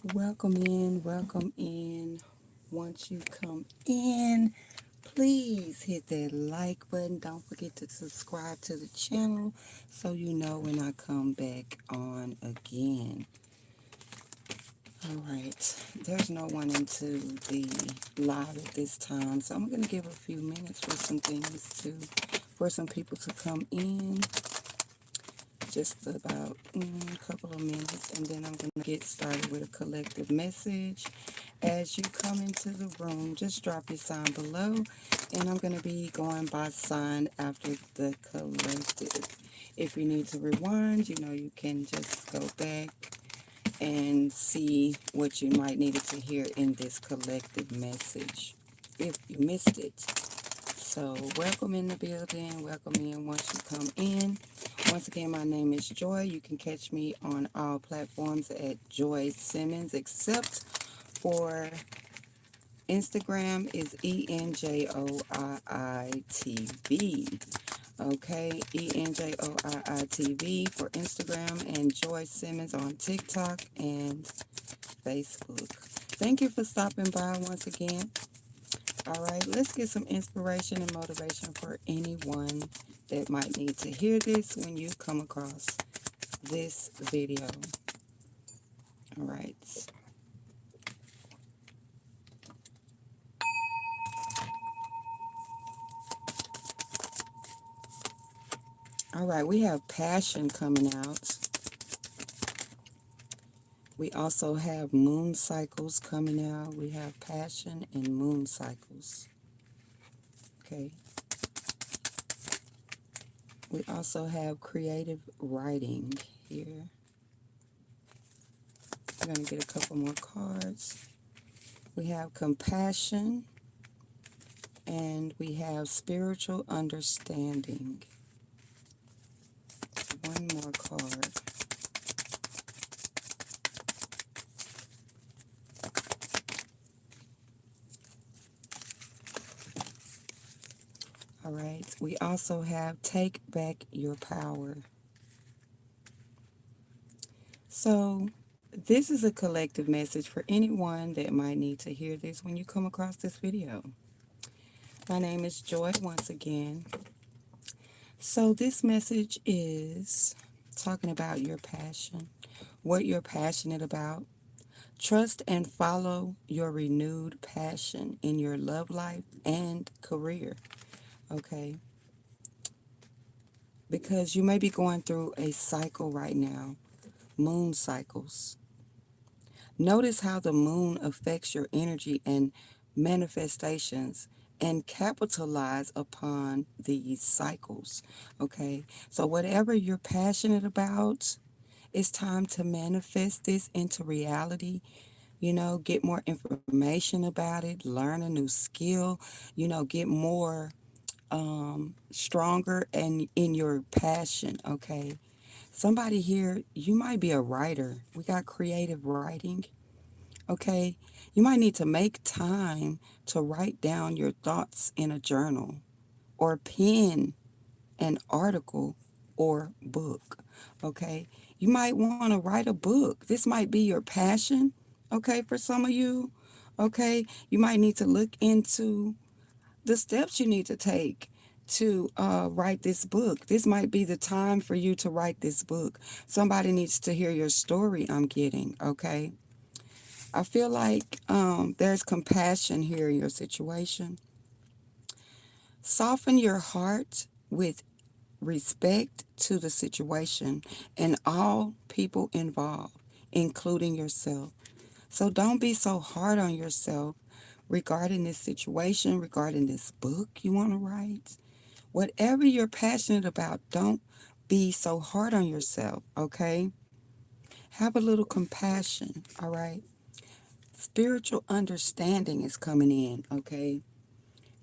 Welcome in, welcome in. Once you come in, please hit that like button. Don't forget to subscribe to the channel so you know when I come back on again. All right, there's no one into the live at this time, so I'm going to give a few minutes for for some people to come in. Just about a couple of minutes, and then I'm going to get started with a collective message. As you come into the room, just drop your sign below, and I'm going to be going by sign after the collective. If you need to rewind, you can just go back and see what you might needed to hear in this collective message if you missed it. So welcome in the building, welcome in once you come in. Once again, my name is Joy. You can catch me on all platforms at Joii Simmons, except for Instagram is ENJOIITV. Okay, ENJOIITV for Instagram, and Joii Simmons on TikTok and Facebook. Thank you for stopping by once again. All right, let's get some inspiration and motivation for anyone that might need to hear this when you come across this video. All right. All right, we have passion coming out. We also have moon cycles coming out. We have passion and moon cycles. Okay. We also have creative writing here. We're going to get a couple more cards. We have compassion, and we have spiritual understanding. One more card. All right, we also have take back your power. So this is a collective message for anyone that might need to hear this when you come across this video. My name is Joy once again. So this message is talking about your passion, what you're passionate about. Trust and follow your renewed passion in your love life and career. Okay? Because you may be going through a cycle right now, moon cycles. Notice how the moon affects your energy and manifestations, and capitalize upon these cycles. Okay? So whatever you're passionate about, it's time to manifest this into reality. Get more information about it, learn a new skill, get more stronger and in your passion. Okay, somebody here, you might be a writer. We got creative writing. Okay, you might need to make time to write down your thoughts in a journal, or pen an article or book. Okay, you might want to write a book. This might be your passion. Okay, for some of you. Okay, you might need to look into the steps you need to take to write this book. This might be the time for you to write this book. Somebody needs to hear your story, I'm getting. Okay, I feel like there's compassion here in your situation. Soften your heart with respect to the situation and all people involved, including yourself. So don't be so hard on yourself regarding this situation, regarding this book you want to write. Whatever you're passionate about, don't be so hard on yourself, okay? Have a little compassion, all right? Spiritual understanding is coming in, okay?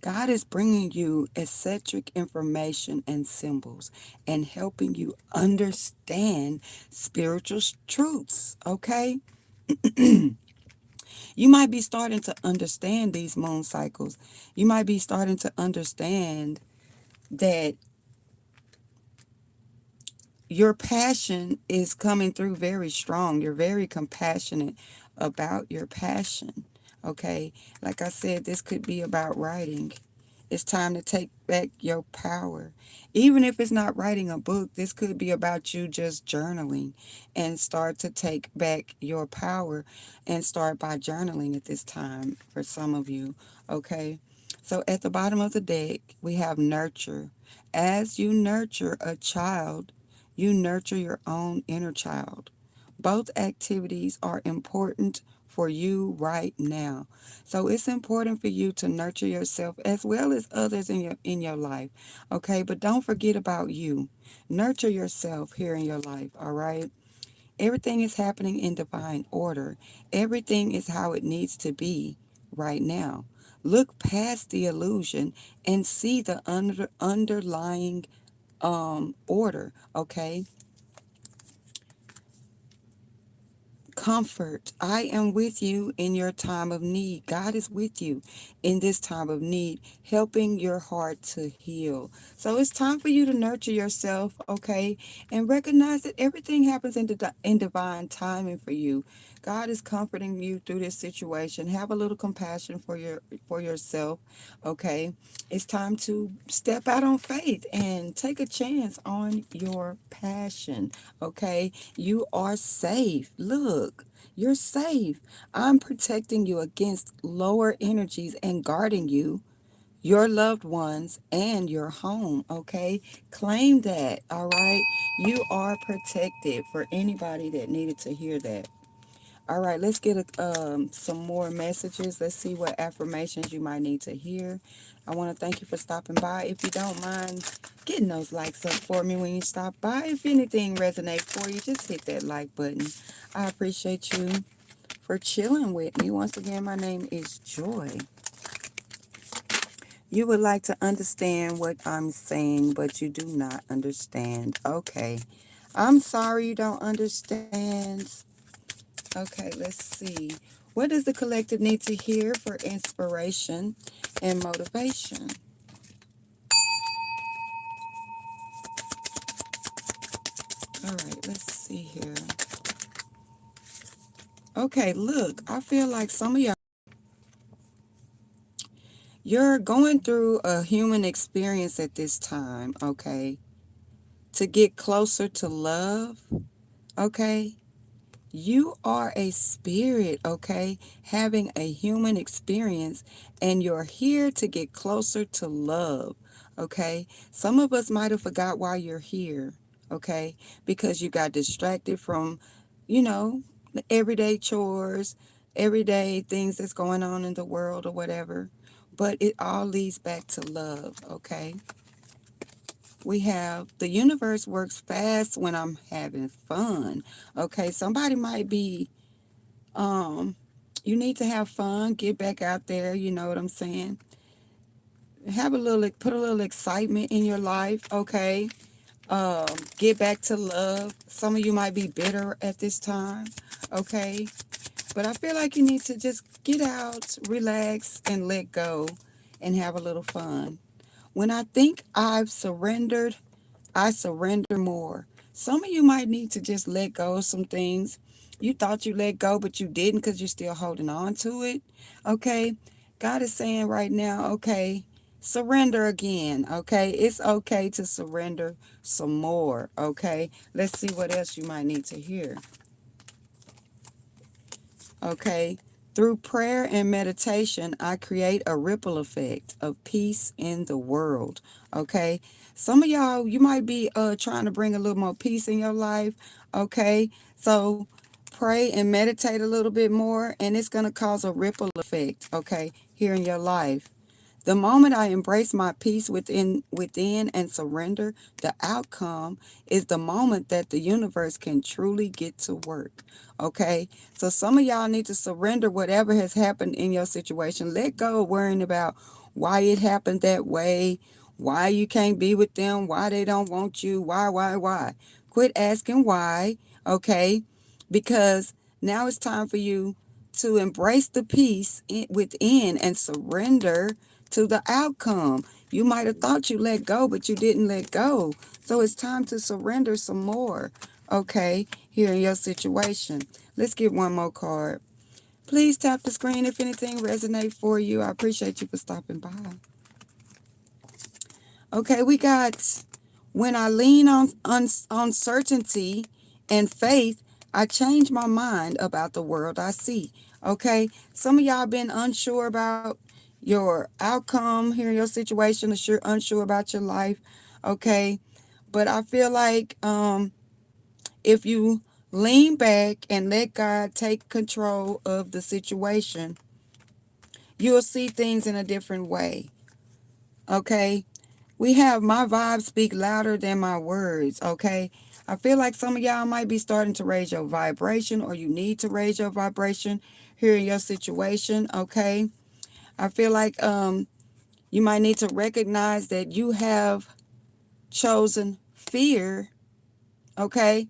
God is bringing you eccentric information and symbols and helping you understand spiritual truths, okay? You might be starting to understand these moon cycles. You might be starting to understand that your passion is coming through very strong. You're very compassionate about your passion. Okay. Like I said, this could be about writing. It's time to take back your power. Even if it's not writing a book, this could be about you just journaling and start to take back your power and start by journaling at this time for some of you. Okay. So at the bottom of the deck, we have nurture. As you nurture a child, you nurture your own inner child. Both activities are important for you right now. So it's important for you to nurture yourself as well as others in your life. Okay, but don't forget about you. Nurture yourself here in your life, all right? Everything is happening in divine order. Everything is how it needs to be right now. Look past the illusion and see the underlying order, okay? Comfort. I am with you in your time of need. God is with you in this time of need, helping your heart to heal. So it's time for you to nurture yourself, okay? And recognize that everything happens in divine timing for you. God is comforting you through this situation. Have a little compassion for yourself, okay? It's time to step out on faith and take a chance on your passion, okay? You are safe. Look, you're safe. I'm protecting you against lower energies and guarding you, your loved ones, and your home, okay? Claim that, all right? You are protected for anybody that needed to hear that. All right, let's get some more messages. Let's see what affirmations you might need to hear. I want to thank you for stopping by. If you don't mind getting those likes up for me when you stop by, if anything resonates for you, just hit that like button. I appreciate you for chilling with me. Once again, my name is Joy. You would like to understand what I'm saying, but you do not understand. Okay. I'm sorry you don't understand. Okay, let's see. What does the collective need to hear for inspiration and motivation? All right, let's see here. Okay, look, I feel like some of y'all, you're going through a human experience at this time, okay? To get closer to love, okay? You are a spirit, okay, having a human experience, and you're here to get closer to love, okay? Some of us might have forgot why you're here, okay, because you got distracted from, the everyday chores, everyday things that's going on in the world or whatever. But it all leads back to love, okay? We have the universe works fast when I'm having fun. Okay, somebody might be you need to have fun, get back out there, you know what I'm saying? Put a little excitement in your life, okay? Get back to love. Some of you might be bitter at this time, okay? But I feel like you need to just get out, relax, and let go and have a little fun. When I think I've surrendered, I surrender more. Some of you might need to just let go of some things. You thought you let go, but you didn't because you're still holding on to it. Okay? God is saying right now, okay, surrender again. Okay? It's okay to surrender some more. Okay? Let's see what else you might need to hear. Okay? Through prayer and meditation, I create a ripple effect of peace in the world. Okay? Some of y'all, you might be trying to bring a little more peace in your life. Okay? So pray and meditate a little bit more, and it's going to cause a ripple effect, okay, here in your life. The moment I embrace my peace within and surrender, the outcome is the moment that the universe can truly get to work. Okay? So some of y'all need to surrender whatever has happened in your situation. Let go of worrying about why it happened that way, why you can't be with them, why they don't want you, why. Quit asking why, okay? Because now it's time for you to embrace the peace within and surrender to the outcome. You might have thought you let go, but you didn't let go. So it's time to surrender some more, okay, here in your situation. Let's get one more card. Please tap the screen if anything resonates for you. I appreciate you for stopping by. Okay, we got, when I lean on uncertainty and faith, I change my mind about the world I see. Okay, some of y'all been unsure about your outcome here in your situation, unsure about your life. Okay, but I feel like if you lean back and let God take control of the situation, you'll see things in a different way. Okay, we have my vibes speak louder than my words, okay? I feel like some of y'all might be starting to raise your vibration, or you need to raise your vibration here in your situation, okay? I feel like you might need to recognize that you have chosen fear, okay?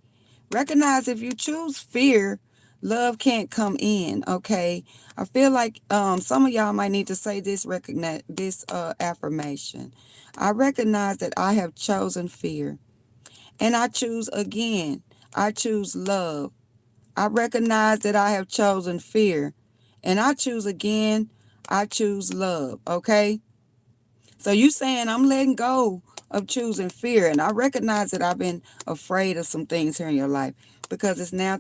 Recognize if you choose fear, love can't come in, okay? I feel like some of y'all might need to say this affirmation. I recognize that I have chosen fear, and I choose again. I choose love. I recognize that I have chosen fear, and I choose again. I choose love, okay? So you saying I'm letting go of choosing fear, and I recognize that I've been afraid of some things here in your life, because it's now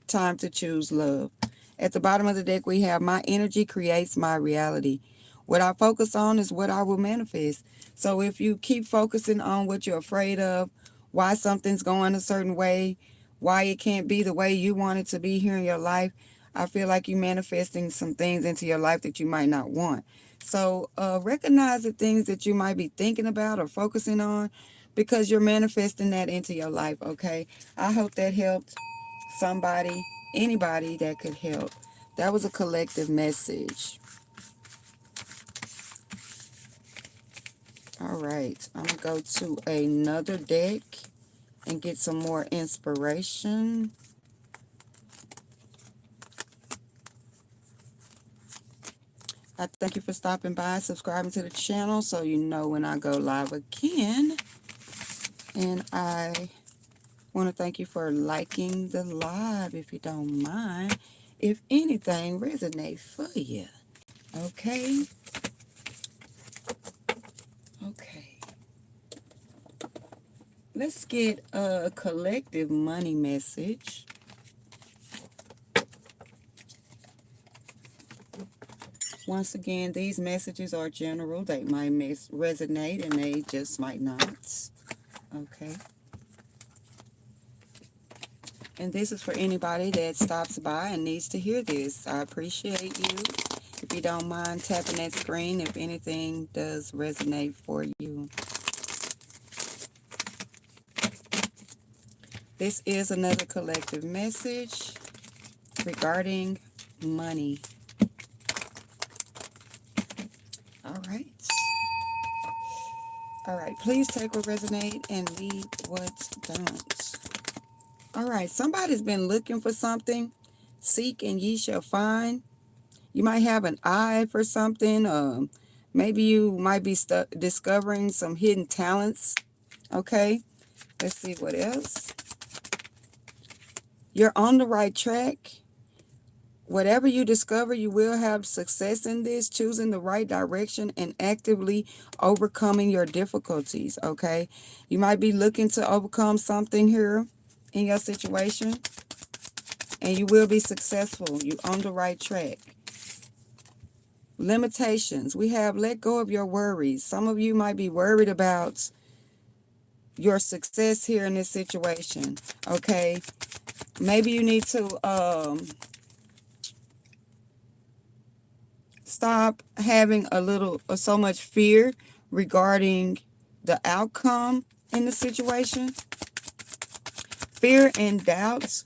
time to choose love. At the bottom of the deck, we have my energy creates my reality. What I focus on is what I will manifest. So if you keep focusing on what you're afraid of, why something's going a certain way, why it can't be the way you want it to be here in your life, I feel like you're manifesting some things into your life that you might not want. So recognize the things that you might be thinking about or focusing on, because you're manifesting that into your life, okay? I hope that helped somebody, anybody that could help. That was a collective message. All right, I'm going to go to another deck and get some more inspiration. I thank you for stopping by, subscribing to the channel so you know when I go live again. And I want to thank you for liking the live, if you don't mind, if anything resonates for you. Okay? Okay. Let's get a collective money message. Once again, these messages are general. They might resonate and they just might not. Okay. And this is for anybody that stops by and needs to hear this. I appreciate you. If you don't mind tapping that screen, if anything does resonate for you. This is another collective message regarding money. All right. All right. Please take what resonates and leave what don't. All right. Somebody's been looking for something. Seek and ye shall find. You might have an eye for something. Maybe you might be discovering some hidden talents. Okay. Let's see what else. You're on the right track. Whatever you discover, you will have success in this, choosing the right direction and actively overcoming your difficulties, okay? You might be looking to overcome something here in your situation, and you will be successful. You're on the right track. Limitations. We have let go of your worries. Some of you might be worried about your success here in this situation, okay? Maybe you need to stop having so much fear regarding the outcome in the situation. Fear and doubts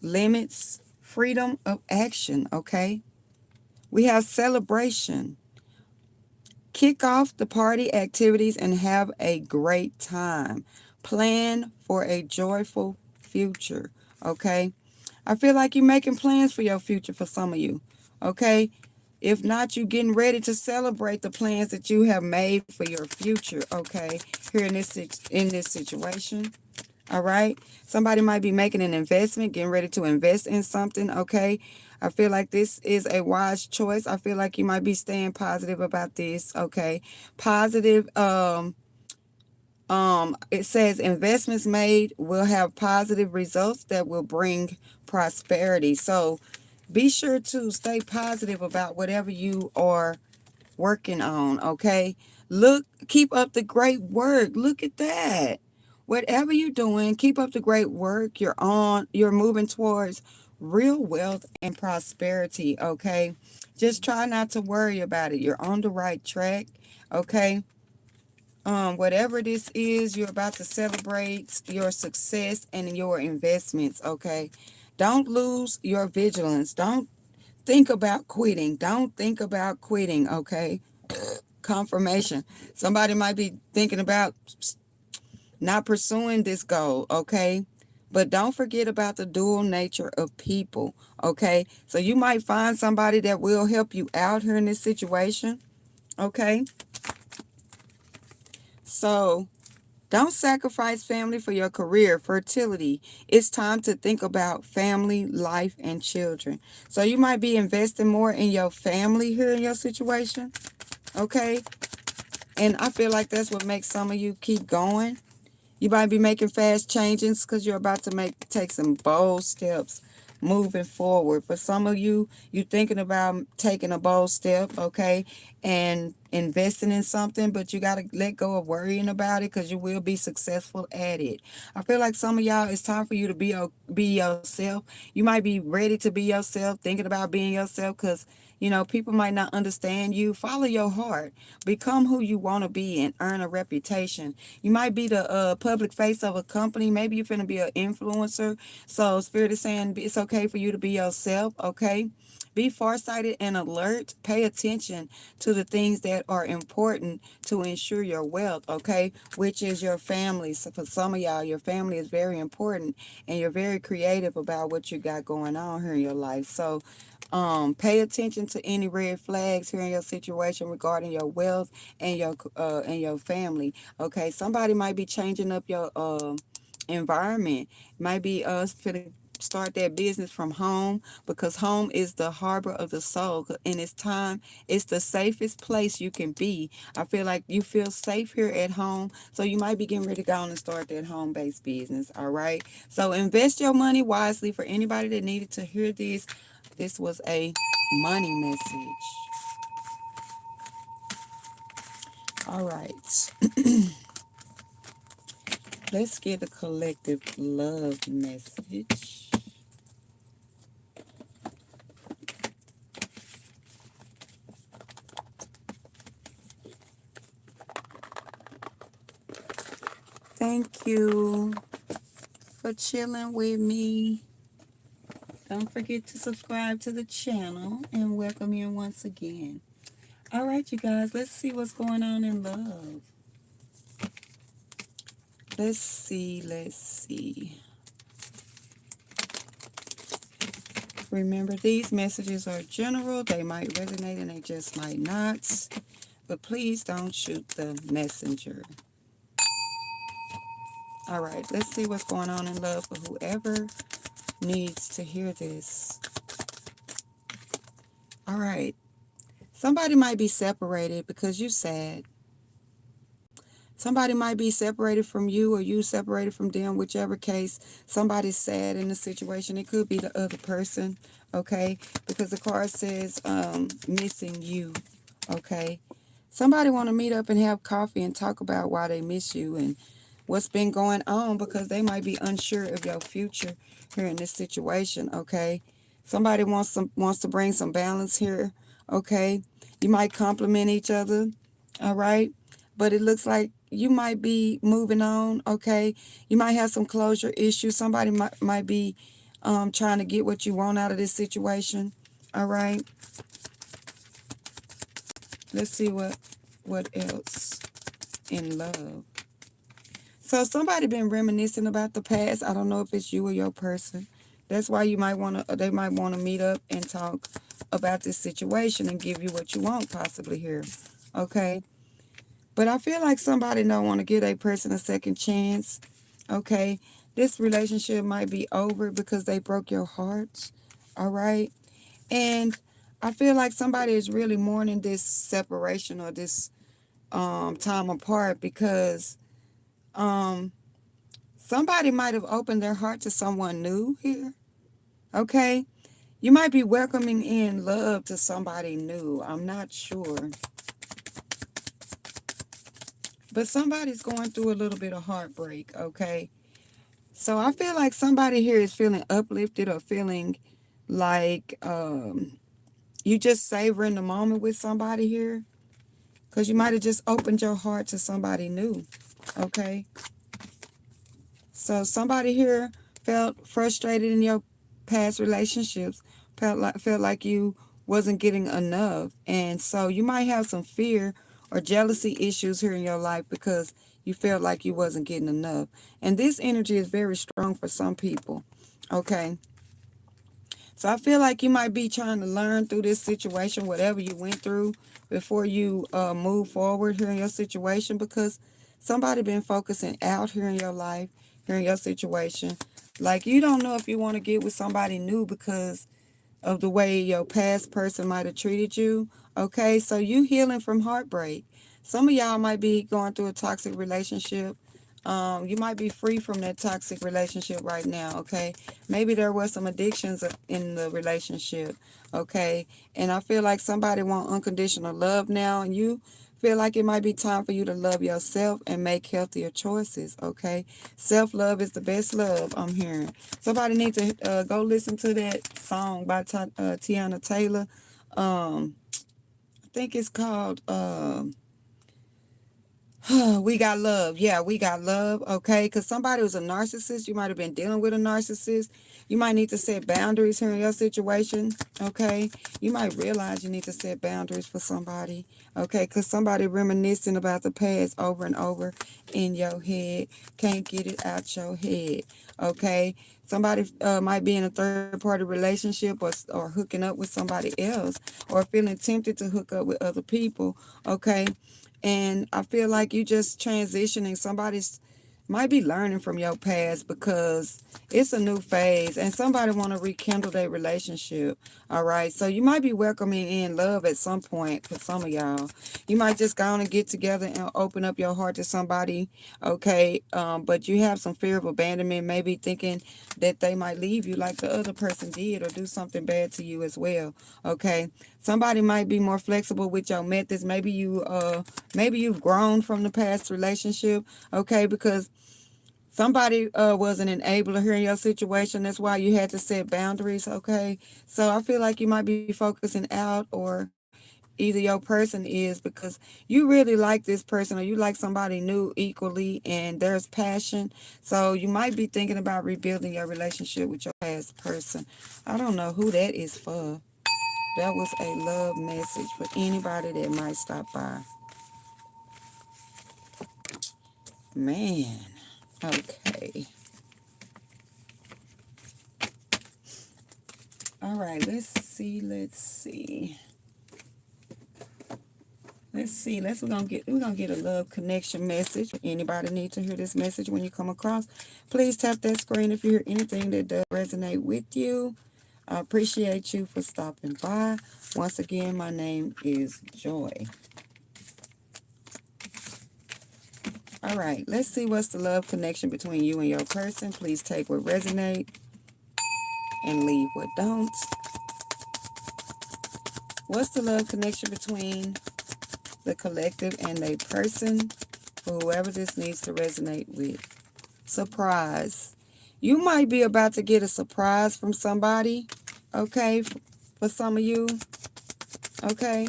limits freedom of action, okay? We have celebration. Kick off the party activities and have a great time. Plan for a joyful future, okay? I feel like you're making plans for your future for some of you, okay? If not, you getting ready to celebrate the plans that you have made for your future, okay? Here in this situation. All right. Somebody might be making an investment, getting ready to invest in something. Okay. I feel like this is a wise choice. I feel like you might be staying positive about this. Okay. Positive. It says investments made will have positive results that will bring prosperity. So be sure to stay positive about whatever you are working on, okay? Look, keep up the great work. Look at that. Whatever you're doing, keep up the great work. You're moving towards real wealth and prosperity, okay? Just try not to worry about it. You're on the right track, okay? Whatever this is, you're about to celebrate your success and your investments, okay? Don't lose your vigilance. Don't think about quitting. Don't think about quitting, okay? Confirmation. Somebody might be thinking about not pursuing this goal, okay? But don't forget about the dual nature of people, okay? So you might find somebody that will help you out here in this situation, okay? So don't sacrifice family for your career, fertility. It's time to think about family, life, and children. So you might be investing more in your family here in your situation, okay? And I feel like that's what makes some of you keep going. You might be making fast changes because you're about to take some bold steps moving forward. For some of you, you're thinking about taking a bold step, okay, and investing in something, but you got to let go of worrying about it because you will be successful at it. I feel like some of y'all, it's time for you to be yourself. You might be ready to be yourself, thinking about being yourself because, you know, people might not understand you. Follow your heart. Become who you want to be and earn a reputation. You might be the public face of a company. Maybe you're finna be an influencer. So Spirit is saying it's okay for you to be yourself, okay? Be farsighted and alert. Pay attention to the things that are important to ensure your wealth, okay? Which is your family. So for some of y'all, your family is very important and you're very creative about what you got going on here in your life. So pay attention to any red flags here in your situation regarding your wealth and your family. Okay, somebody might be changing up your environment. Might be finna start that business from home because home is the harbor of the soul. And it's time, it's the safest place you can be. I feel like you feel safe here at home, so you might be getting ready to go on and start that home-based business. All right, so invest your money wisely. For anybody that needed to hear this, this was a money message. All right. Let's get a collective love message. Thank you for chilling with me. Don't forget to subscribe to the channel and welcome you once again. All right, you guys, let's see what's going on in love. Let's see. Remember, these messages are general. They might resonate and they just might not. But please don't shoot the messenger. All right, let's see what's going on in love for whoever needs to hear this. All right. Somebody might be separated because you're sad. Somebody might be separated from you or you separated from them, whichever case. Somebody's sad in the situation. It could be the other person, okay? Because the card says missing you, okay? Somebody want to meet up and have coffee and talk about why they miss you and what's been going on because they might be unsure of your future here in this situation, okay? Somebody wants to bring some balance here, okay? You might compliment each other, all right? But it looks like you might be moving on, okay? You might have some closure issues. Somebody might be trying to get what you want out of this situation, all right? Let's see what else in love. So somebody been reminiscing about the past. I don't know if it's you or your person. That's why you might want to, they might want to meet up and talk about this situation and give you what you want possibly here. Okay. But I feel like somebody don't want to give a person a second chance. Okay. This relationship might be over because they broke your heart. All right. And I feel like somebody is really mourning this separation or this time apart because um somebody might have opened their heart to someone new here. Okay. You might be welcoming in love to somebody new. I'm not sure. But somebody's going through a little bit of heartbreak, okay? So I feel like somebody here is feeling uplifted or feeling like you just savoring the moment with somebody here. Because you might have just opened your heart to somebody new, okay? So somebody here felt frustrated in your past relationships, felt like you wasn't getting enough. And so you might have some fear or jealousy issues here in your life because you felt like you wasn't getting enough. And this energy is very strong for some people. Okay. So I feel like you might be trying to learn through this situation, whatever you went through, before you move forward here in your situation, because somebody been focusing out here in your life, here in your situation. Like you don't know if you want to get with somebody new because of the way your past person might have treated you. Okay, so you healing from heartbreak. Some of y'all might be going through a toxic relationship. You might be free from that toxic relationship right now. Okay, maybe there was some addictions in the relationship. Okay, and I feel like somebody want unconditional love now, and you feel like it might be time for you to love yourself and make healthier choices. Okay, self-love is the best love, I'm hearing. Somebody needs to go listen to that song by Tiana Taylor. I think it's called We Got Love. Yeah, We Got Love. Okay, because somebody was a narcissist. You might have been dealing with a narcissist. You might need to set boundaries here in your situation. Okay, you might realize you need to set boundaries for somebody. Okay, because somebody reminiscing about the past over and over in your head. Can't get it out your head. Okay, somebody might be in a third party relationship or hooking up with somebody else or feeling tempted to hook up with other people. Okay, and I feel like you just transitioning. Somebody's might be learning from your past because it's a new phase and somebody want to rekindle their relationship. All right. So you might be welcoming in love at some point for some of y'all. You might just go on and get together and open up your heart to somebody. Okay. But you have some fear of abandonment, maybe thinking that they might leave you like the other person did or do something bad to you as well. Okay. Somebody might be more flexible with your methods. Maybe you've grown from the past relationship. Okay, because somebody was an enabler here in your situation. That's why you had to set boundaries. Okay, so I feel like you might be focusing out, or either your person is, because you really like this person or you like somebody new equally and there's passion. So you might be thinking about rebuilding your relationship with your past person. I don't know who that is for. That was a love message for anybody that might stop by. Man. Okay. All right, let's see. We're gonna get a love connection message. Anybody need to hear this message when you come across? Please tap that screen if you hear anything that does resonate with you. I appreciate you for stopping by. Once again, my name is Joy. All right, let's see what's the love connection between you and your person. Please take what resonate and leave what don't. What's the love connection between the collective and a person for whoever this needs to resonate with? Surprise. You might be about to get a surprise from somebody, okay, for some of you, okay?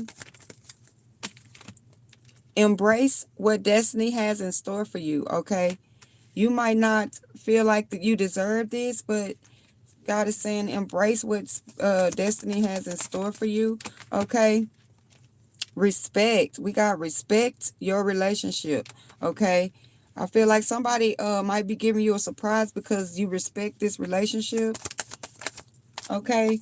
Embrace what destiny has in store for you, okay? You might not feel like that you deserve this, but God is saying embrace what destiny has in store for you, okay? Respect. We got respect your relationship, okay? I feel like somebody might be giving you a surprise because you respect this relationship. Okay,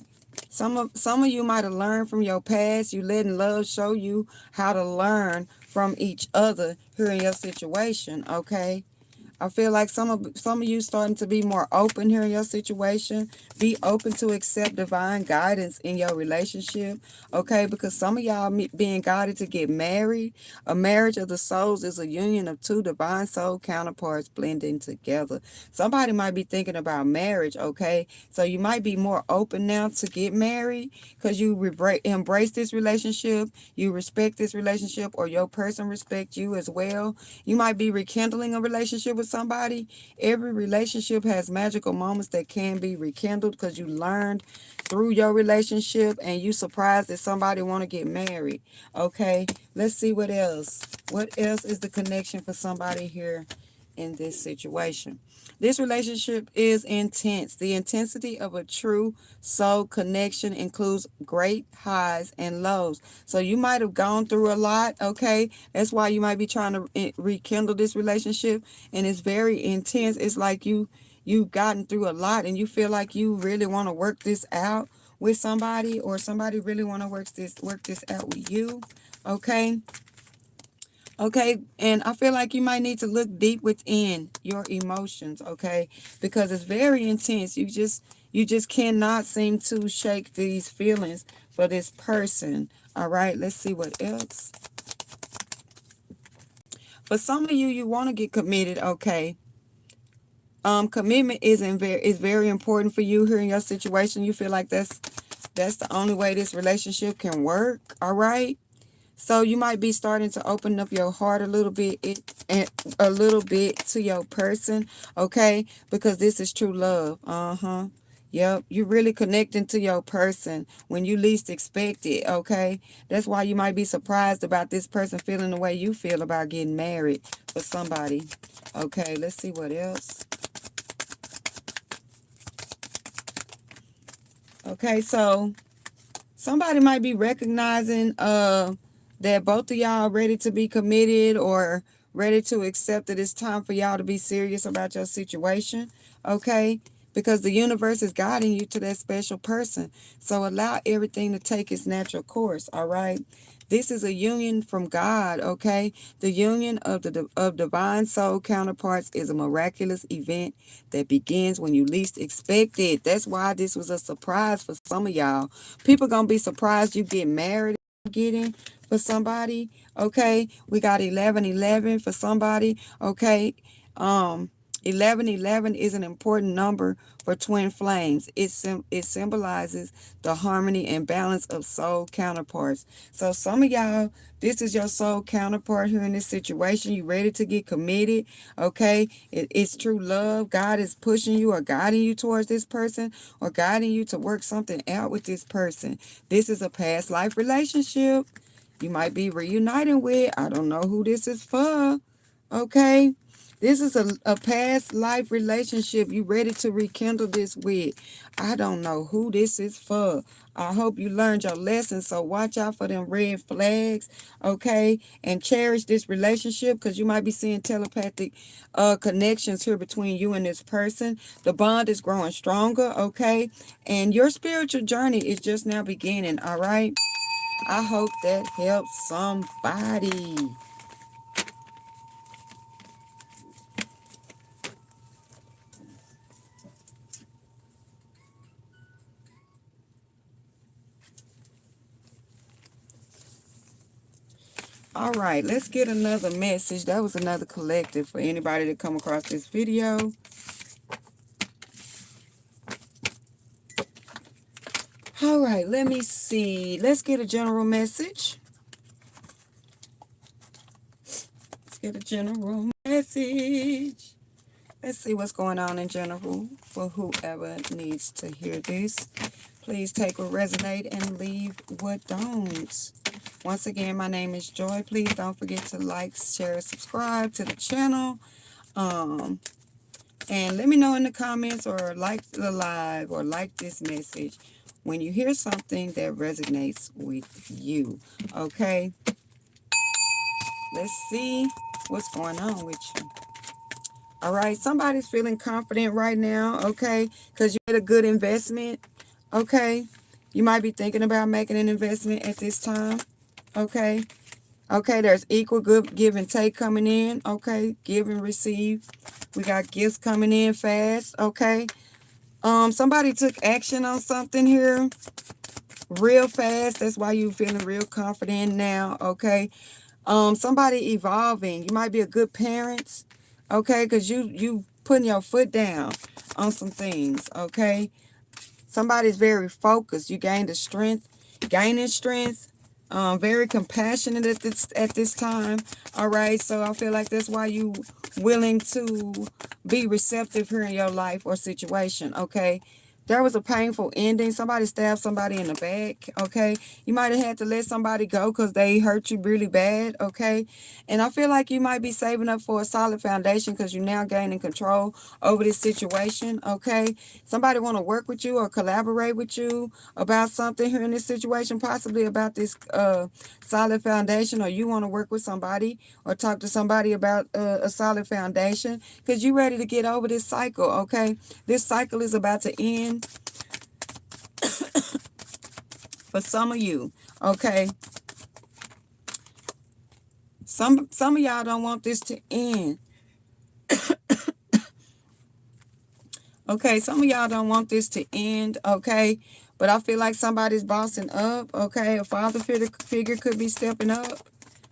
some of you might have learned from your past. You letting love show you how to learn from each other here in your situation. Okay, I feel like some of you starting to be more open here in your situation. Be open to accept divine guidance in your relationship, okay? Because some of y'all being guided to get married. A marriage of the souls is a union of two divine soul counterparts blending together. Somebody might be thinking about marriage, okay? So you might be more open now to get married because you embrace this relationship, you respect this relationship, or your person respect you as well. You might be rekindling a relationship with somebody. Every relationship has magical moments that can be rekindled because you learned through your relationship and you surprised that somebody want to get married. Okay, let's see what else. What else is the connection for somebody here in this situation? This relationship is intense. The intensity of a true soul connection includes great highs and lows. So you might have gone through a lot, okay? That's why you might be trying to rekindle this relationship, and it's very intense. It's like you've gotten through a lot and you feel like you really want to work this out with somebody, or somebody really want to work this out with you, okay? Okay, and I feel like you might need to look deep within your emotions, okay? Because it's very intense. You just cannot seem to shake these feelings for this person. All right, let's see what else. For some of you, you want to get committed, okay? Commitment is very important for you here in your situation. You feel like that's the only way this relationship can work, all right? So you might be starting to open up your heart a little bit to your person, okay? Because this is true love. Yep, you're really connecting to your person when you least expect it, okay? That's why you might be surprised about this person feeling the way you feel about getting married for somebody. Okay, let's see what else. Okay, so somebody might be recognizing that both of y'all are ready to be committed or ready to accept that it's time for y'all to be serious about your situation, okay? Because the universe is guiding you to that special person. So allow everything to take its natural course, all right? This is a union from God, okay? The union of divine soul counterparts is a miraculous event that begins when you least expect it. That's why this was a surprise for some of y'all. People gonna be surprised you get married getting for somebody, okay? We got 1111 for somebody, okay? 1111 is an important number for twin flames. It symbolizes the harmony and balance of soul counterparts. So some of y'all, this is your soul counterpart here in this situation. You ready to get committed, okay? It's true love. God is pushing you or guiding you towards this person or guiding you to work something out with this person. This is a past life relationship. You might be reuniting with. I don't know who this is for, okay? This is a past life relationship you ready to rekindle this with. I don't know who this is for. I hope you learned your lesson, so watch out for them red flags, okay? And cherish this relationship because you might be seeing telepathic connections here between you and this person. The bond is growing stronger, okay? And your spiritual journey is just now beginning, all right? I hope that helps somebody. All right, let's get another message. That was another collective for anybody to come across this video. All right, let me see. Let's get a general message. Let's get a general message. Let's see what's going on in general for whoever needs to hear this. Please take what resonate and leave what don't. Once again, my name is Joy. Please don't forget to like, share, subscribe to the channel. And let me know in the comments or like the live or like this message when you hear something that resonates with you. Okay? Let's see what's going on with you. All right, somebody's feeling confident right now, okay? Because you made a good investment, Okay. You might be thinking about making an investment at this time. Okay. Okay, there's equal good give and take coming in. Okay. Give and receive. We got gifts coming in fast. Okay. Somebody took action on something here real fast. That's why you feeling real confident now. Okay. Somebody evolving. You might be a good parent. Okay, because you putting your foot down on some things. Okay. Somebody's very focused. You gained the strength, gaining strength. Very compassionate at this time. All right. So I feel like that's why you willing to be receptive here in your life or situation. Okay. There was a painful ending. Somebody stabbed somebody in the back. Okay. You might have had to let somebody go because they hurt you really bad. Okay. And I feel like you might be saving up for a solid foundation because you're now gaining control over this situation. Okay. Somebody want to work with you or collaborate with you about something here in this situation, possibly about this solid foundation, or you want to work with somebody or talk to somebody about a solid foundation because you're ready to get over this cycle. Okay. This cycle is about to end for some of you. Okay. Some of y'all don't want this to end. Okay, some of y'all don't want this to end, okay? But I feel like somebody's bossing up, okay? A father figure could be stepping up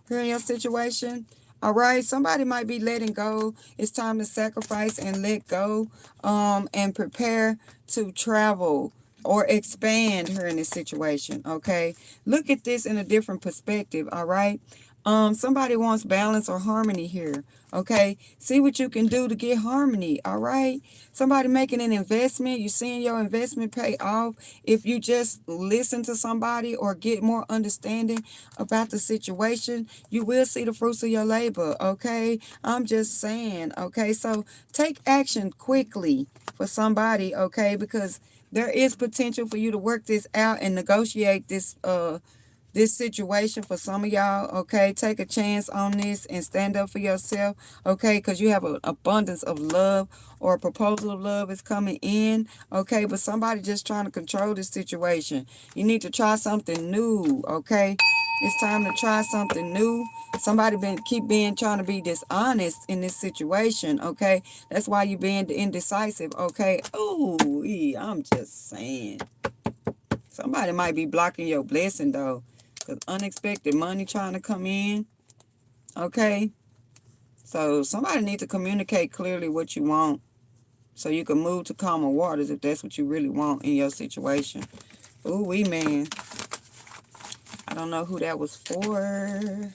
here in your situation. All right, somebody might be letting go. It's time to sacrifice and let go, and prepare to travel or expand here in this situation, okay? Look at this in a different perspective, all right? Somebody wants balance or harmony here, okay? See what you can do to get harmony, all right? Somebody making an investment, you seeing your investment pay off if you just listen to somebody or get more understanding about the situation. You will see the fruits of your labor, okay? I'm just saying, okay? So take action quickly for somebody, okay? Because there is potential for you to work this out and negotiate this situation for some of y'all, okay? Take a chance on this and stand up for yourself, okay? Because you have an abundance of love or a proposal of love is coming in, okay? But somebody just trying to control this situation. You need to try something new, okay? It's time to try something new. Somebody keep trying to be dishonest in this situation, okay? That's why you being indecisive, okay? Oh, I'm just saying. Somebody might be blocking your blessing though. Because unexpected money trying to come in. Okay. So somebody needs to communicate clearly what you want. So you can move to calmer waters if that's what you really want in your situation. Ooh, man. I don't know who that was for.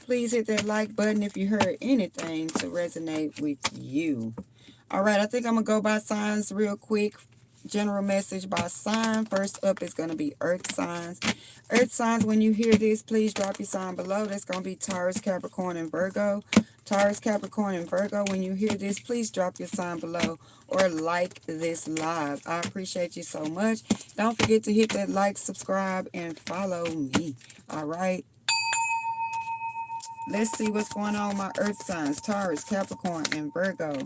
Please hit that like button if you heard anything to resonate with you. All right, I think I'm going to go by signs real quick. General message by sign. First up is going to be earth signs. Earth signs, when you hear this, please drop your sign below. That's going to be Taurus, Capricorn, and Virgo. Taurus, Capricorn, and Virgo, when you hear this, please drop your sign below or like this live. I appreciate you so much. Don't forget to hit that like, subscribe, and follow me. All right. Let's see what's going on with my earth signs. Taurus, Capricorn, and Virgo.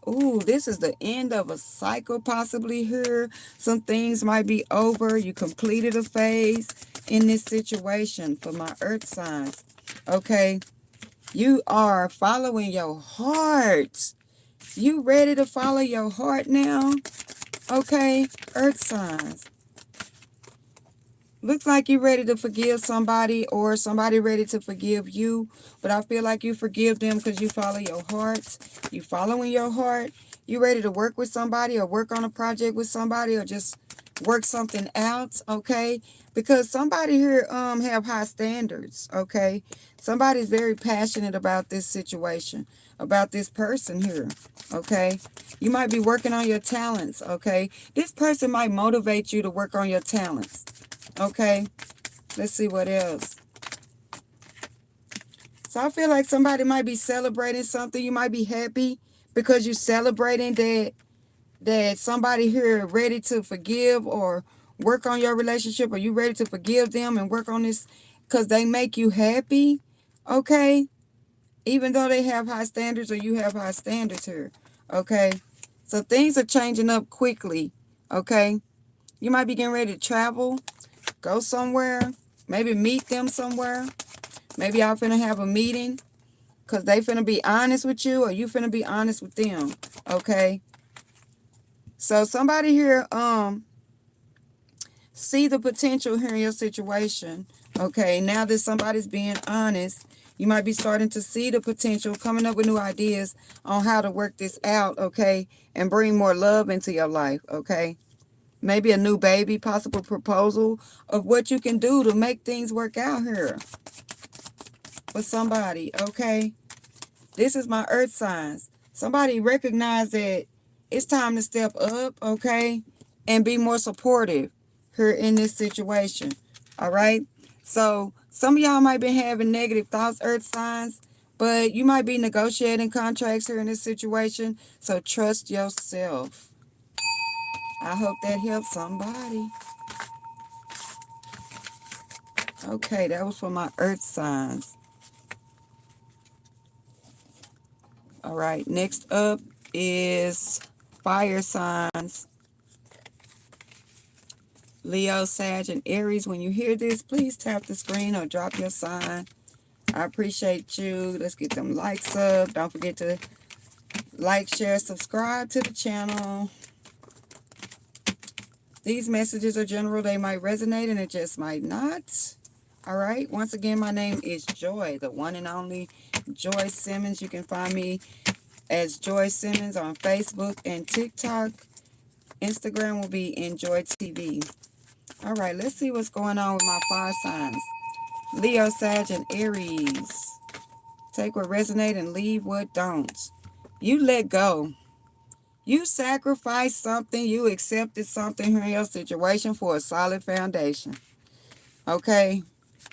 Ooh, this is the end of a cycle possibly here. Some things might be over. You completed a phase in this situation for my earth signs. Okay. You are following your heart. You ready to follow your heart now? Okay. Earth signs. Looks like you're ready to forgive somebody or somebody ready to forgive you. But I feel like you forgive them because you follow your heart. You following your heart. You ready to work with somebody or work on a project with somebody or just work something out, okay? Because somebody here have high standards, okay? Somebody's very passionate about this situation, about this person here, okay? You might be working on your talents, okay? This person might motivate you to work on your talents. Okay, let's see what else. So I feel like somebody might be celebrating something. You might be happy because you're celebrating that somebody here ready to forgive or work on your relationship, or you ready to forgive them and work on this because they make you happy. Okay, even though they have high standards or you have high standards here. Okay, so things are changing up quickly. Okay. You might be getting ready to travel, go somewhere, maybe meet them somewhere. Maybe y'all finna have a meeting because they finna be honest with you or you finna be honest with them, okay? So somebody here see the potential here in your situation, okay? Now that somebody's being honest, you might be starting to see the potential, coming up with new ideas on how to work this out, okay? And bring more love into your life, okay? Maybe a new baby, possible proposal of what you can do to make things work out here with somebody, okay? This is my earth signs. Somebody recognize that it's time to step up, okay? And be more supportive here in this situation, all right? So some of y'all might be having negative thoughts, earth signs, but you might be negotiating contracts here in this situation. So trust yourself. I hope that helps somebody. Okay, that was for my earth signs. All right, next up is fire signs. Leo, Sag, and Aries. When you hear this, please tap the screen or drop your sign. I appreciate you. Let's get them likes up. Don't forget to like, share, subscribe to the channel. These messages are general. They might resonate and it just might not. All right. Once again, my name is Joy, the one and only Joy Simmons. You can find me as Joy Simmons on Facebook and TikTok. Instagram will be Enjoy TV. All right. Let's see what's going on with my fire signs. Leo, Sag, and Aries. Take what resonates and leave what don't. You let go. You sacrificed something. You accepted something here in your situation for a solid foundation. Okay?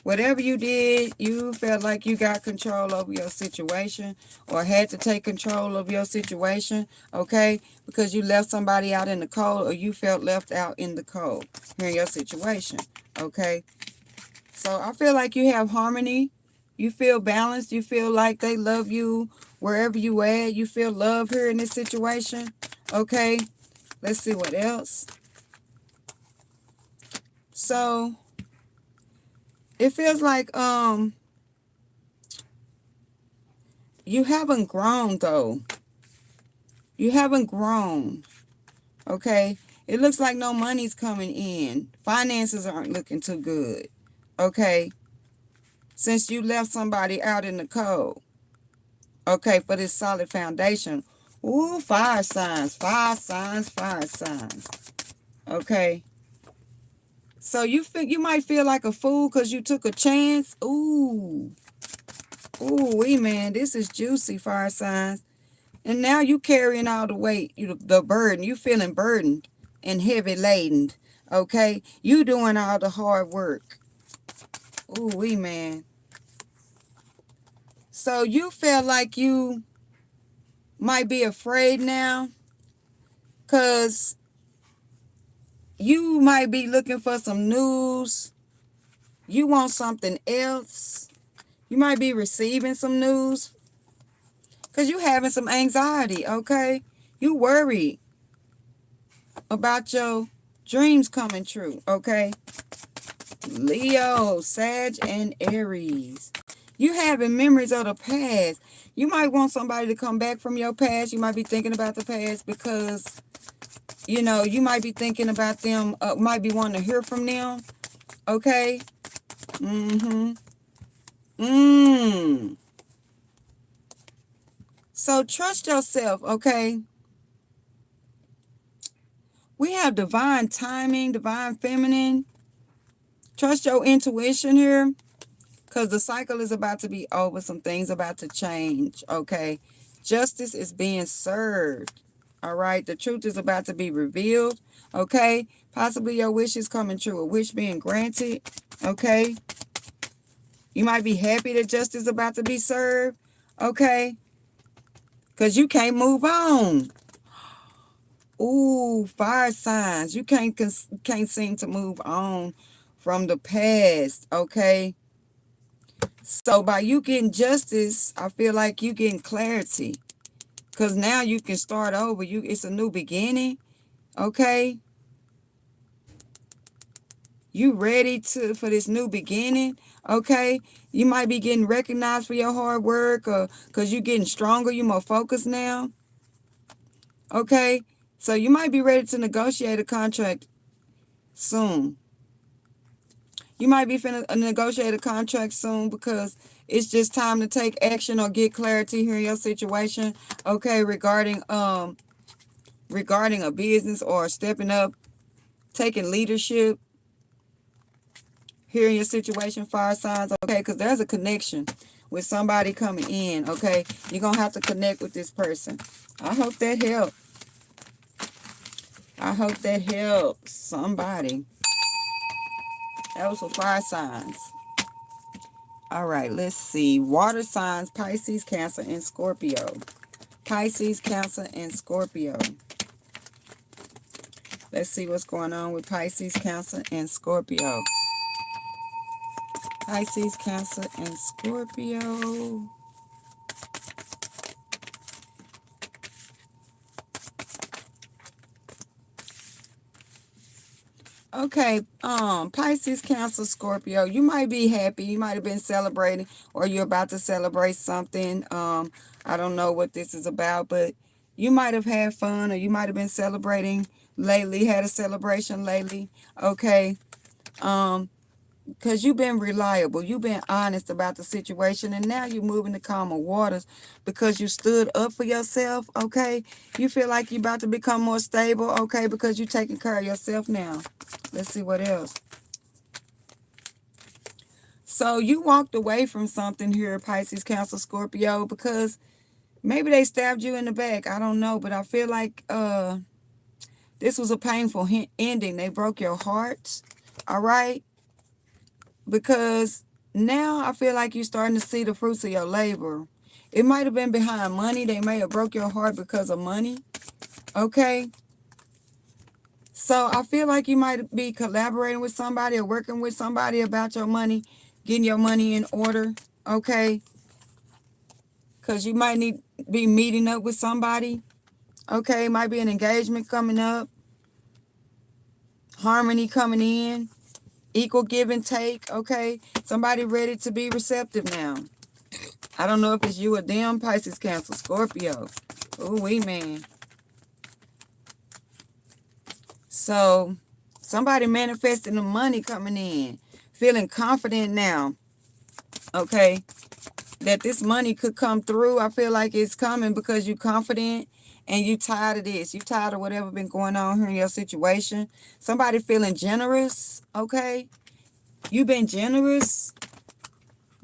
Whatever you did, you felt like you got control over your situation or had to take control of your situation, okay? Because you left somebody out in the cold or you felt left out in the cold here in your situation, okay? So I feel like you have harmony. You feel balanced. You feel like they love you wherever you at. You feel love here in this situation. Okay. Let's see what else. So it feels like you haven't grown though. You haven't grown. Okay. It looks like no money's coming in. Finances aren't looking too good. Okay. Since you left somebody out in the cold. Okay, for this solid foundation. Ooh, fire signs, fire signs, fire signs. Okay. So you might feel like a fool because you took a chance. Ooh. Ooh, man, this is juicy, fire signs. And now you carrying all the weight, the burden. You feeling burdened and heavy laden. Okay. You doing all the hard work. Ooh, man. So you feel like you might be afraid now because you might be looking for some news. You want something else. You might be receiving some news because you having some anxiety, okay? You worried about your dreams coming true, okay? Leo, Sag, and Aries. You having memories of the past. You might want somebody to come back from your past. You might be thinking about the past because, you might be thinking about them, might be wanting to hear from them, okay? So trust yourself, okay? We have divine timing, divine feminine. Trust your intuition here because the cycle is about to be over. Some things about to change, okay? Justice is being served, all right? The truth is about to be revealed, okay? Possibly your wish is coming true, a wish being granted, okay? You might be happy that justice is about to be served, okay? Because you can't move on. Ooh, fire signs. You can't seem to move on from the past, okay? So by you getting justice, I feel like you getting clarity. Because now you can start over. It's a new beginning, okay? You ready for this new beginning? Okay. You might be getting recognized for your hard work, or because you're getting stronger, you're more focused now. Okay. So you might be ready to negotiate a contract soon. You might be finna negotiate a contract soon because it's just time to take action or get clarity here in your situation. Okay, regarding a business or stepping up, taking leadership here in your situation, fire signs. Okay, because there's a connection with somebody coming in. Okay, you're gonna have to connect with this person. I hope that helps. I hope that helps somebody. That was for fire signs. All right, let's see. Water signs, Pisces, Cancer, and Scorpio. Pisces, Cancer, and Scorpio. Let's see what's going on with Pisces, Cancer, and Scorpio. Pisces, Cancer, and Scorpio. Okay, Pisces, Cancer, Scorpio. You might be happy. You might have been celebrating, or you're about to celebrate something. I don't know what this is about, but you might have had fun, or you might have been celebrating lately, had a celebration lately. Okay. Because you've been reliable, you've been honest about the situation, and now you're moving to calmer waters because you stood up for yourself. Okay, you feel like you're about to become more stable. Okay, because you're taking care of yourself now. Let's see what else. So you walked away from something here, Pisces, Cancer, Scorpio, because maybe they stabbed you in the back. I don't know, but I feel like this was a painful ending. They broke your heart. All right, because now I feel like you're starting to see the fruits of your labor. It might have been behind money. They may have broke your heart because of money. Okay. So I feel like you might be collaborating with somebody or working with somebody about your money, getting your money in order. Okay. Because you might be meeting up with somebody. Okay. Might be an engagement coming up. Harmony coming in. Equal give and take. Okay. Somebody ready to be receptive now. I don't know if it's you or them, Pisces, Cancer, Scorpio. Ooh, man. So, somebody manifesting the money coming in. Feeling confident now. Okay. That this money could come through. I feel like it's coming because you're confident and you tired of this. You tired of whatever been going on here in your situation. Somebody feeling generous. Okay. You've been generous.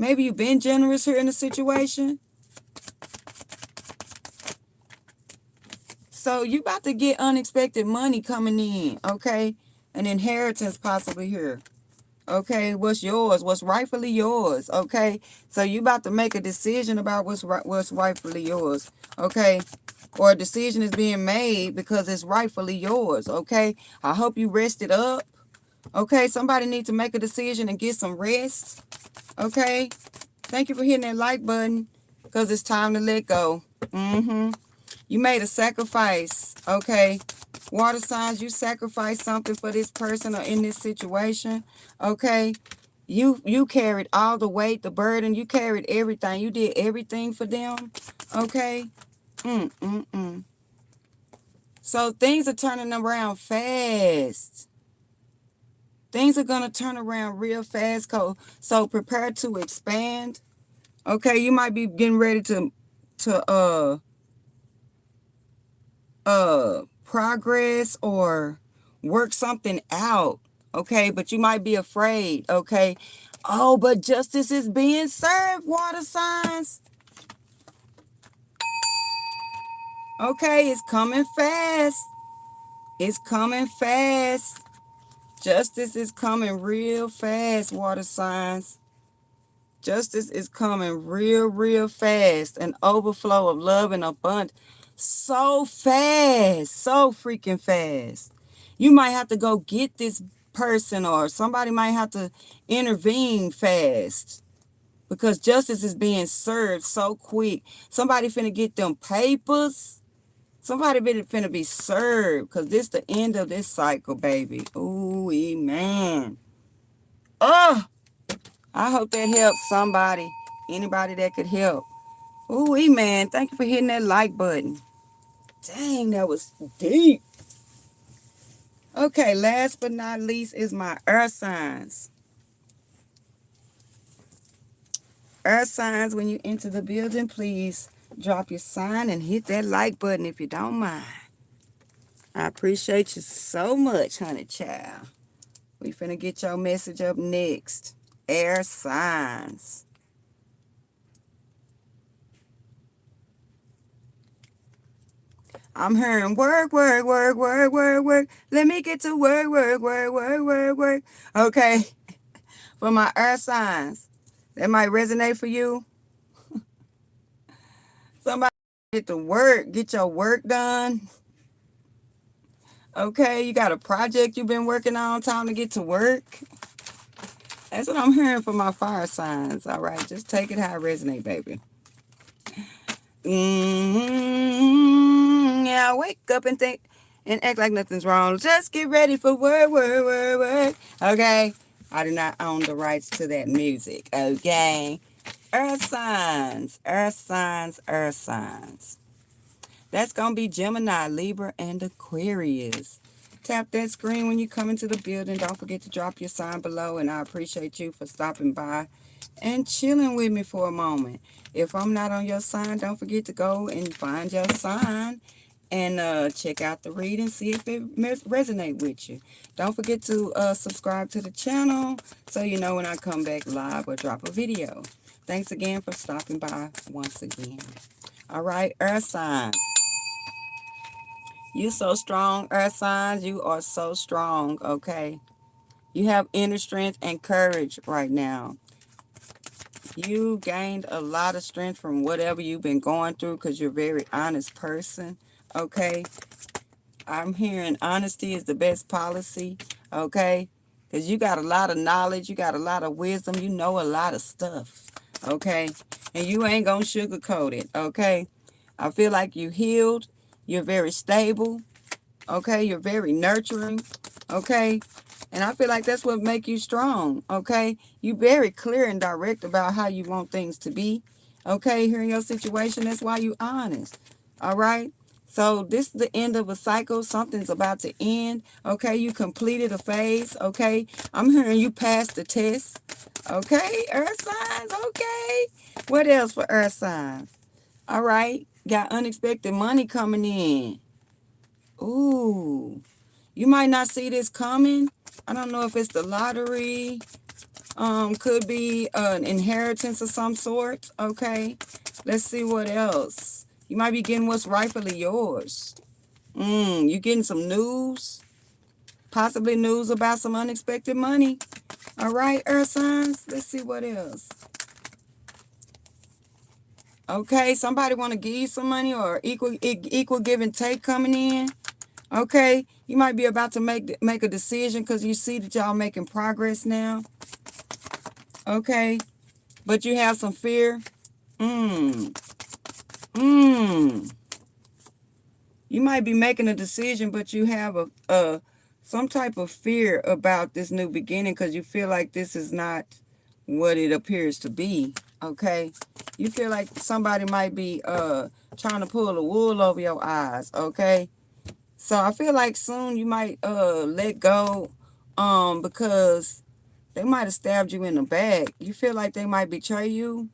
Maybe you've been generous here in the situation. So you about to get unexpected money coming in, okay? An inheritance possibly here, okay? What's yours? What's rightfully yours, okay? So you about to make a decision about what's rightfully yours, okay? Or a decision is being made because it's rightfully yours, okay? I hope you rested up, okay? Somebody needs to make a decision and get some rest, okay? Thank you for hitting that like button because it's time to let go. You made a sacrifice, okay? Water signs, you sacrificed something for this person or in this situation, okay? You carried all the weight, the burden. You carried everything. You did everything for them, okay? So things are turning around fast. Things are going to turn around real fast, so prepare to expand, okay? You might be getting ready to progress or work something out, okay? But you might be afraid, okay? Oh, but justice is being served, water signs. Okay, it's coming fast. It's coming fast. Justice is coming real fast, water signs. Justice is coming real fast. An overflow of love and abundance. So fast. So freaking fast. You might have to go get this person, or somebody might have to intervene fast because justice is being served so quick. Somebody finna get them papers. Somebody finna be served because this the end of this cycle, baby. Ooh, man. Oh, I hope that helps somebody. Anybody that could help. Ooh, man, thank you for hitting that like button. Dang, that was deep. Okay, last but not least is my earth signs. Earth signs, when you enter the building, please drop your sign and hit that like button if you don't mind. I appreciate you so much, honey child. We finna get your message up next. Air signs. I'm hearing work, work, work, work, work, work. Let me get to work, work, work, work, work, work. Okay, for my earth signs, that might resonate for you. Somebody get to work, get your work done. Okay, you got a project you've been working on, time to get to work. That's what I'm hearing for my fire signs. All right, just take it how it resonate, baby. Yeah, wake up and think and act like nothing's wrong. Just get ready for work, work, work, work. Okay, I do not own the rights to that music. Okay, earth signs, earth signs, earth signs. That's going to be Gemini, Libra, and Aquarius. Tap that screen when you come into the building. Don't forget to drop your sign below, and I appreciate you for stopping by and chilling with me for a moment. If I'm not on your sign, don't forget to go and find your sign and check out the reading, see if it resonate with you. Don't forget to subscribe to the channel so you know when I come back live or drop a video. Thanks again for stopping by once again. All right, earth signs. You so strong, earth signs. You are so strong, okay? You have inner strength and courage right now. You gained a lot of strength from whatever you've been going through because you're a very honest person, okay? I'm hearing honesty is the best policy, okay? Because you got a lot of knowledge, you got a lot of wisdom, you know a lot of stuff, okay? And you ain't gonna sugarcoat it, okay? I feel like you healed, you're very stable, okay? You're very nurturing, okay? And I feel like that's what make you strong, okay? You very clear and direct about how you want things to be, okay? Here in your situation, that's why you honest, all right? So this is the end of a cycle. Something's about to end, okay? You completed a phase, okay? I'm hearing you passed the test, okay? Earth signs, okay? What else for earth signs? All right, got unexpected money coming in. Ooh, you might not see this coming. I don't know if it's the lottery. Could be an inheritance of some sort. Okay, let's see what else. You might be getting what's rightfully yours. You getting some news, possibly news about some unexpected money. All right, earth signs. Let's see what else. Okay, somebody want to give you some money or equal give and take coming in. Okay, you might be about to make a decision because you see that y'all making progress now. Okay, but you have some fear. You might be making a decision, but you have a some type of fear about this new beginning because you feel like this is not what it appears to be. Okay, you feel like somebody might be trying to pull the wool over your eyes. Okay. So I feel like soon you might let go because they might have stabbed you in the back. You feel like they might betray you,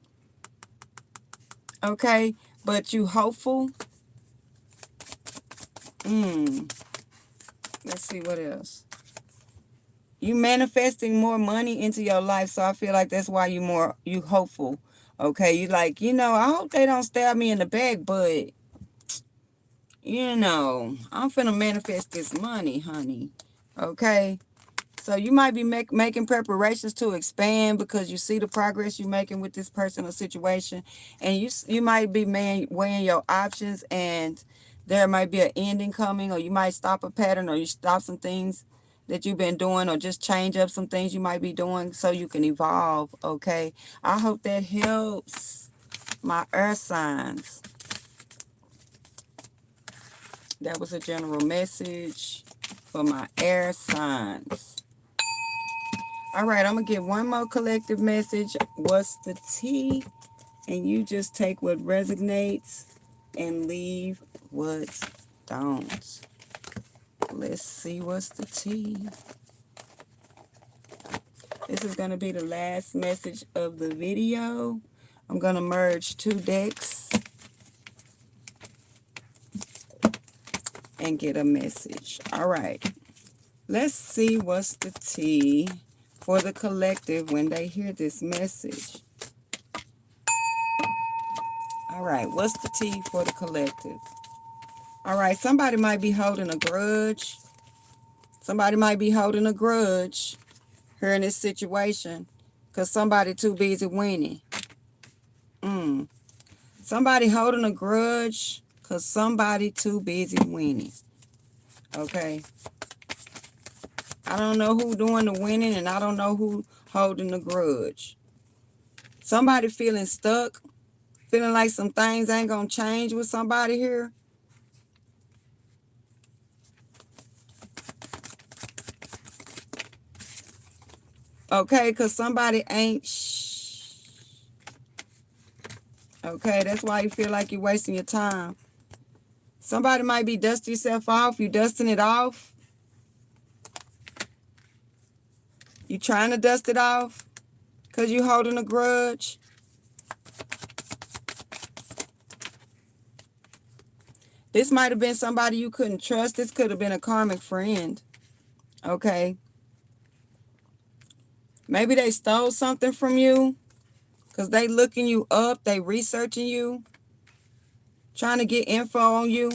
okay? But you hopeful. Let's see what else. You manifesting more money into your life, so I feel like that's why you hopeful. Okay, you like, I hope they don't stab me in the back, but I'm finna manifest this money, honey. Okay. So you might be making preparations to expand because you see the progress you're making with this person or situation. And you might be weighing your options and there might be an ending coming, or you might stop a pattern, or you stop some things that you've been doing, or just change up some things you might be doing so you can evolve, okay? I hope that helps my earth signs. That was a general message for my air signs. All right, I'm going to get one more collective message. What's the T? And you just take what resonates and leave what don't. Let's see what's the T. This is going to be the last message of the video. I'm going to merge 2 decks and get a message. All right. Let's see what's the T for the collective when they hear this message. All right. What's the T for the collective? All right. Somebody might be holding a grudge. Somebody might be holding a grudge here in this situation because somebody too busy winning. Somebody holding a grudge because somebody too busy winning. Okay. I don't know who doing the winning and I don't know who holding the grudge. Somebody feeling stuck, feeling like some things ain't going to change with somebody here. Okay, because somebody ain't Okay, that's why you feel like you're wasting your time. Somebody might be dusting yourself off. You dusting it off. You trying to dust it off because you holding a grudge. This might have been somebody you couldn't trust. This could have been a karmic friend. Okay. Maybe they stole something from you because they looking you up. They researching you. Trying to get info on you.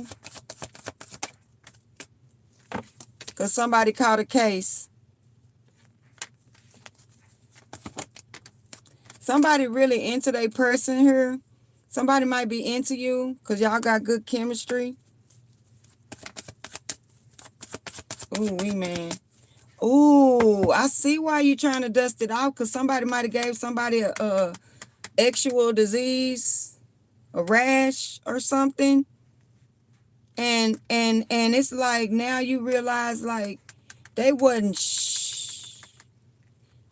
Because somebody caught a case. Somebody really into their person here. Somebody might be into you because y'all got good chemistry. Ooh, man. Ooh, I see why you trying to dust it off because somebody might have gave somebody a actual disease, a rash or something. And it's like now you realize like they wasn't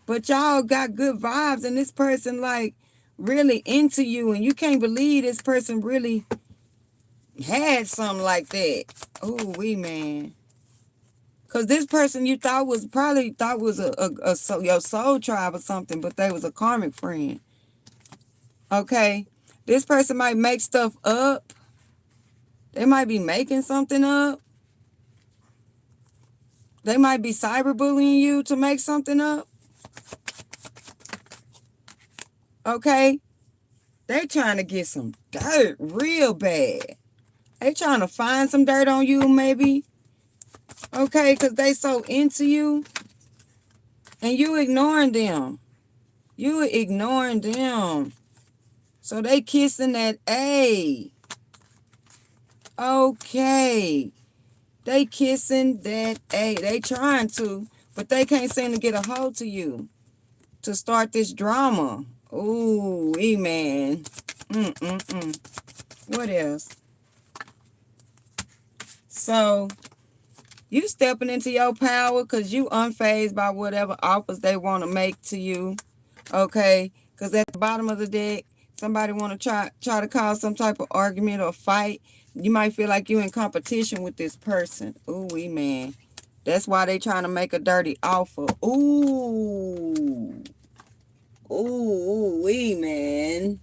but y'all got good vibes and this person like really into you and you can't believe this person really had something like that. Ooh, man. Because this person you thought was your soul tribe or something, but they was a karmic friend. Okay. This person might make stuff up. They might be making something up. They might be cyberbullying you to make something up. Okay. They trying to get some dirt real bad. They trying to find some dirt on you maybe. Okay, because they so into you. And you ignoring them. You ignoring them. So they kissing that A. Okay. They kissing that A. They trying to, but they can't seem to get a hold to you to start this drama. Ooh, man. What else? So, you stepping into your power because you unfazed by whatever offers they want to make to you. Okay? Because at the bottom of the deck, somebody want to try to cause some type of argument or fight. You might feel like you're in competition with this person. Ooh, man. That's why they trying to make a dirty offer. Ooh. Ooh, man.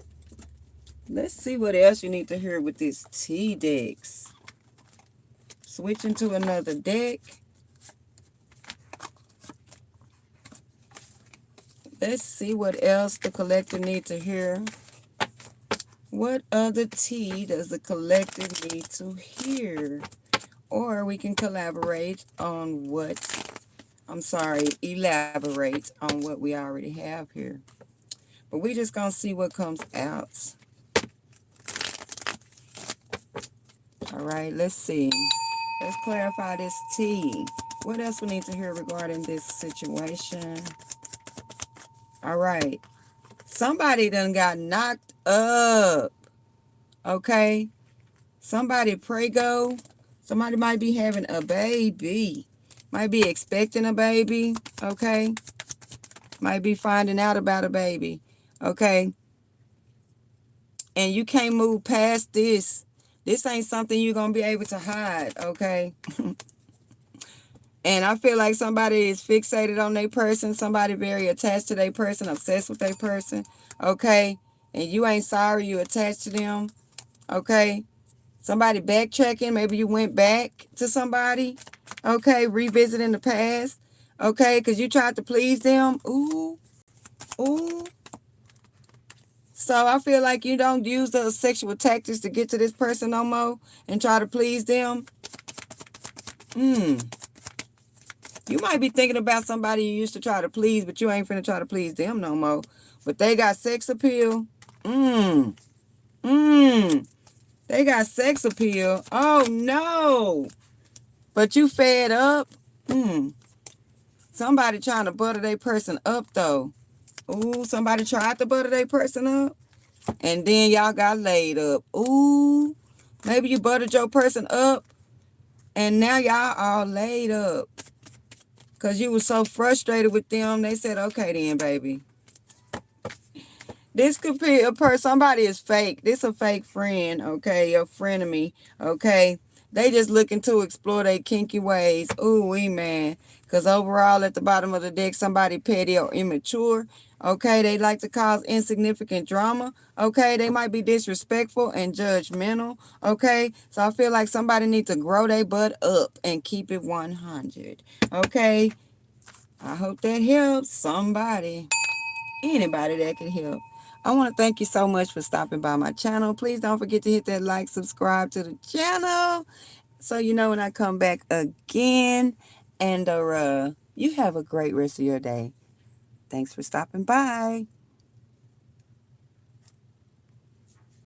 Let's see what else you need to hear with this T decks. Switching to another deck. Let's see what else the collective need to hear. What other T does the collective need to hear? Or we can elaborate on what we already have here. But we just gonna see what comes out. All right, let's see. Let's clarify this T. What else we need to hear regarding this situation? All right. Somebody done got knocked up. Okay? Somebody prego. Somebody might be having a baby. Might be expecting a baby. Okay? Might be finding out about a baby. Okay. And you can't move past this. This ain't something you're going to be able to hide. Okay. And I feel like somebody is fixated on their person. Somebody very attached to their person, obsessed with their person. Okay. And you ain't sorry you attached to them. Okay. Somebody backtracking. Maybe you went back to somebody. Okay. Revisiting the past. Okay. Because you tried to please them. Ooh. Ooh. So I feel like you don't use those sexual tactics to get to this person no more and try to please them. You might be thinking about somebody you used to try to please, but you ain't finna try to please them no more. But they got sex appeal. They got sex appeal. Oh no. But you fed up. Somebody trying to butter their person up though. Ooh, somebody tried to butter their person up. And then y'all got laid up. Ooh. Maybe you buttered your person up. And now y'all all laid up. Because you was so frustrated with them. They said, okay then, baby. This could be a person. Somebody is fake. This a fake friend, okay? A frenemy, okay? They just looking to explore their kinky ways. Ooh, man. Because overall, at the bottom of the deck, somebody petty or immature. Okay, they like to cause insignificant drama. Okay, they might be disrespectful and judgmental. Okay, so I feel like somebody needs to grow their butt up and keep it 100. Okay, I hope that helps somebody. Anybody that can help. I want to thank you so much for stopping by my channel. Please don't forget to hit that like, subscribe to the channel so you know when I come back again. And you have a great rest of your day. Thanks for stopping by.